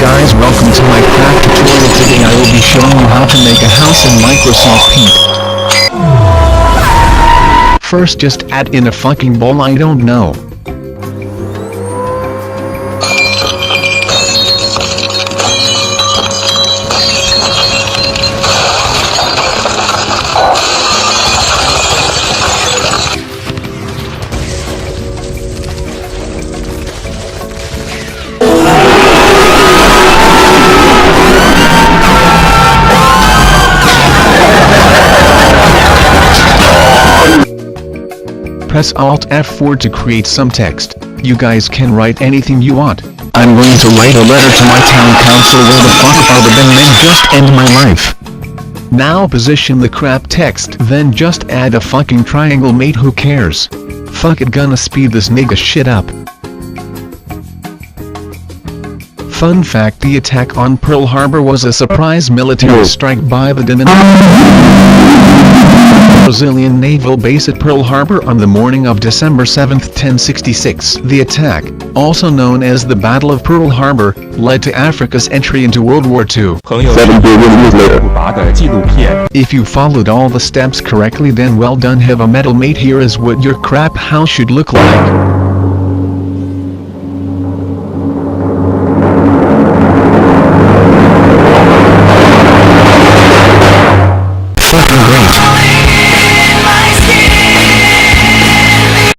guys, welcome to my craft tutorial. Today I will be showing you how to make a house in Microsoft Paint. First just add in a fucking bowl, I don't know. Press Alt F4 to create some text. You guys can write anything you want. I'm going to write a letter to my town council. Where the fuck are the men just end my life. Now position the crap text, then just add a fucking triangle, mate, who cares? Fuck it, gonna speed this nigga shit up. Fun fact, the attack on Pearl Harbor was a surprise military strike by the Brazilian naval base at Pearl Harbor on the morning of December 7, 1066. The attack, also known as the Battle of Pearl Harbor, led to Africa's entry into World War II. 7 billion years later. 的纪录片 If you followed all the steps correctly, then well done. Have a medal, mate. Here is what your crap house should look like.